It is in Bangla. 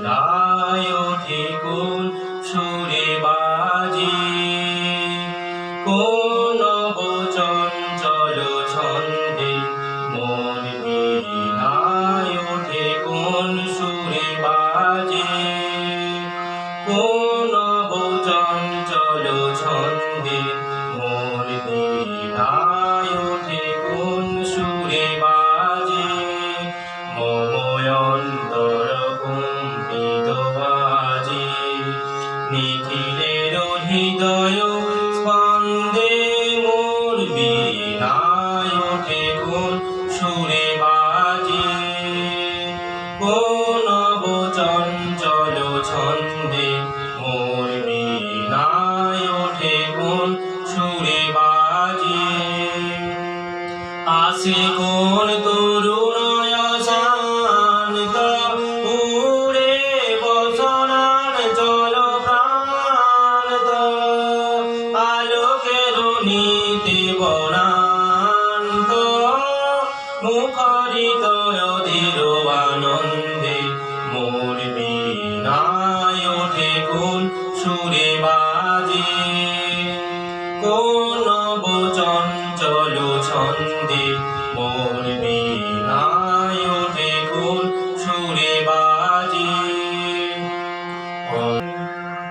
বীণায় ওঠে কোন সুরে বাজে, কোন নবচঞ্চল ছন্দে মন বীণায় ওঠে কোন সুরে বাজে, কোন নবচঞ্চল ছন্দে মন বীণায় ওঠে কোন সুরে বাজে। মম অন্তর কম্পিত বাজে, নিখিলের হৃদয় স্পন্দে মোর বীণায় ওঠে কোন সুরে বাজে, কোন নবচঞ্চল ছন্দে মোর বীণায় ওঠে কোন সুরে বাজে। আসে কোন তরুণয় শান্ত উড়ে বসনার চল প্রান্ত, আলোকের নীতি বনান্ত মুখরিত অধীর আনন্দে মোর বীণায় ওঠে কোন সুরে বাজে, কোন নবচঞ্চল ছন্দে মোর বীণায়